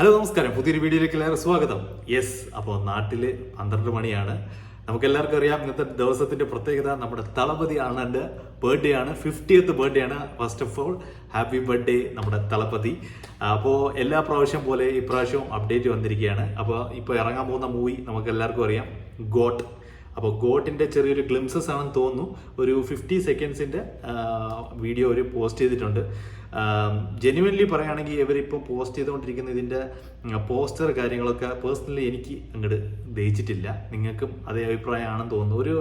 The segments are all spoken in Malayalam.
ഹലോ നമസ്കാരം, പുതിയൊരു വീഡിയോയിലേക്ക് എല്ലാവരും സ്വാഗതം. യെസ്, അപ്പോൾ നാട്ടിൽ 12 മണിയാണ്. നമുക്കെല്ലാവർക്കും അറിയാം ഇന്നത്തെ ദിവസത്തിന്റെ പ്രത്യേകത നമ്മുടെ തളപതി അണ്ണന്റെ ബർത്ത്ഡേ ആണ്. 50th ബർത്ത്ഡേ ആണ്. First of all happy birthday നമ്മുടെ തളപതി. അപ്പോൾ എല്ലാ പ്രാവശ്യം പോലെ ഇപ്രാവശ്യവും അപ്ഡേറ്റ് വന്നിരിക്കുകയാണ്. അപ്പോൾ ഇപ്പോൾ ഇറങ്ങാൻ പോകുന്ന മൂവി നമുക്ക് എല്ലാവർക്കും അറിയാം, ഗോട്ട്. അപ്പോൾ ഗോട്ടിൻ്റെ ചെറിയൊരു ഗ്ലിംസസ് ആണെന്ന് തോന്നുന്നു. ഒരു 50 സെക്കൻഡ്സിൻ്റെ വീഡിയോ അവർ പോസ്റ്റ് ചെയ്തിട്ടുണ്ട്. ജെന്യുവൻലി പറയുകയാണെങ്കിൽ ഇവരിപ്പോൾ പോസ്റ്റ് ചെയ്തുകൊണ്ടിരിക്കുന്ന ഇതിൻ്റെ പോസ്റ്റർ കാര്യങ്ങളൊക്കെ പേഴ്സണലി എനിക്ക് അങ്ങോട്ട് ദഹിച്ചിട്ടില്ല. നിങ്ങൾക്കും അതേ അഭിപ്രായമാണെന്ന് തോന്നുന്നു. ഒരു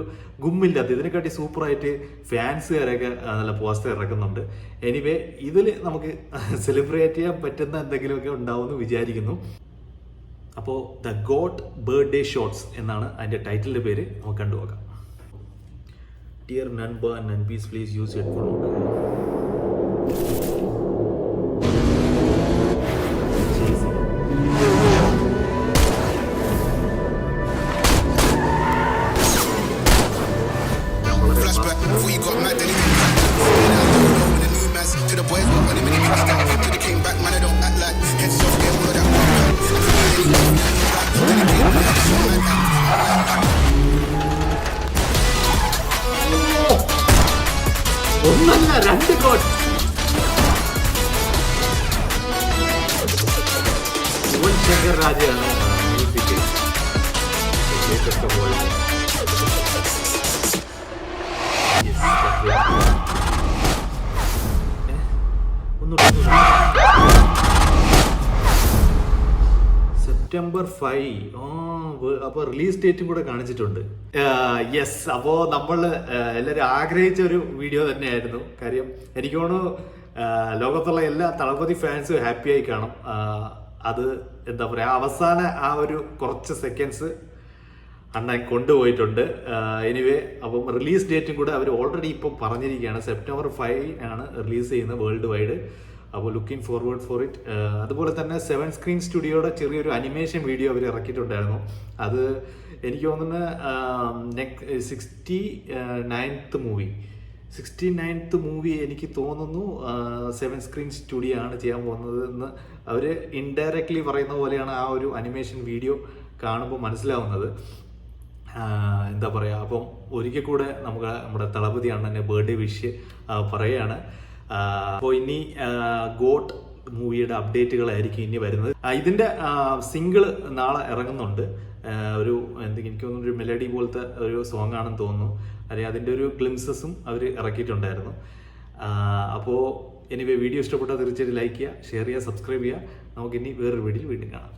ഗുമ്മില്ലാത്ത ഇതിനെക്കാട്ടി സൂപ്പറായിട്ട് ഫാൻസുകാരൊക്കെ നല്ല പോസ്റ്റർ ഇറക്കുന്നുണ്ട്. എനിവേ ഇതിൽ നമുക്ക് സെലിബ്രേറ്റ് ചെയ്യാൻ പറ്റുന്ന എന്തെങ്കിലുമൊക്കെ ഉണ്ടാവുമെന്ന് വിചാരിക്കുന്നു. അപ്പോൾ ദ ഗോട്ട് ബർത്ത്ഡേ ഷോട്ട്സ് എന്നാണ് അതിൻ്റെ ടൈറ്റിലിൻ്റെ പേര്. നമുക്ക് കണ്ടുപോകാം. ഡിയർ നൻബ ആൻഡ് നൻബീസ്, പ്ലീസ് യൂസ് ഹെഡ്ഫോൺ. ഒന്നല്ല, 2 ഗോട്ട്. യുവൻ ശങ്കർ രാജയാണ് മ്യൂസിക്. സെപ്റ്റംബർ 5. അപ്പോൾ റിലീസ് ഡേറ്റും കൂടെ കാണിച്ചിട്ടുണ്ട്. യെസ്, അപ്പോൾ നമ്മൾ എല്ലാവരും ആഗ്രഹിച്ച ഒരു വീഡിയോ തന്നെയായിരുന്നു. കാര്യം എനിക്ക് തോന്നുന്നു ലോകത്തുള്ള എല്ലാ തളപതി ഫാൻസും ഹാപ്പിയായി കാണും. അത് എന്താ പറയുക, അവസാന ആ ഒരു കുറച്ച് സെക്കൻഡ്സ് അണ്ണൻ കൊണ്ടുപോയിട്ടുണ്ട്. എനിവേ, അപ്പം റിലീസ് ഡേറ്റും കൂടെ അവർ ഓൾറെഡി ഇപ്പം പറഞ്ഞിരിക്കുകയാണ്. സെപ്റ്റംബർ 5 ആണ് റിലീസ് ചെയ്യുന്നത് വേൾഡ് വൈഡ്. അപ്പോൾ ലുക്കിംഗ് ഫോർവേഡ് ഫോർ ഇറ്റ്. അതുപോലെ തന്നെ 7 സ്ക്രീൻ സ്റ്റുഡിയോയുടെ ചെറിയൊരു അനിമേഷൻ വീഡിയോ അവർ ഇറക്കിയിട്ടുണ്ടായിരുന്നു. അത് എനിക്ക് തോന്നുന്ന 69th മൂവി എനിക്ക് തോന്നുന്നു 7 സ്ക്രീൻ സ്റ്റുഡിയോ ആണ് ചെയ്യാൻ പോകുന്നത് എന്ന് അവർ ഇൻഡയറക്ട്ലി പറയുന്ന പോലെയാണ് ആ ഒരു അനിമേഷൻ വീഡിയോ കാണുമ്പോൾ മനസ്സിലാവുന്നത്. എന്താ പറയുക, അപ്പം ഒരിക്കൽ കൂടെ നമ്മുടെ തളപതി അണ്ണൻ്റെ ബർത്ത്ഡേ വിഷ് പറയുകയാണ്. അപ്പോൾ ഇനി ഗോട്ട് മൂവിയുടെ അപ്ഡേറ്റുകളായിരിക്കും ഇനി വരുന്നത്. ഇതിൻ്റെ സിംഗിൾ നാളെ ഇറങ്ങുന്നുണ്ട്. എനിക്ക് തോന്നുന്നു ഒരു മെലഡി പോലത്തെ ഒരു സോങ് ആണെന്ന് തോന്നുന്നു. അല്ലെങ്കിൽ അതിൻ്റെ ഒരു ഗ്ലിംസസും അവർ ഇറക്കിയിട്ടുണ്ടായിരുന്നു. അപ്പോൾ എനിവേ വീഡിയോ ഇഷ്ടപ്പെട്ടാൽ തീർച്ചയായിട്ടും ലൈക്ക് ചെയ്യുക, ഷെയർ ചെയ്യുക, സബ്സ്ക്രൈബ് ചെയ്യുക. നമുക്കിനി വേറൊരു വീഡിയോയിൽ വീണ്ടും കാണാം.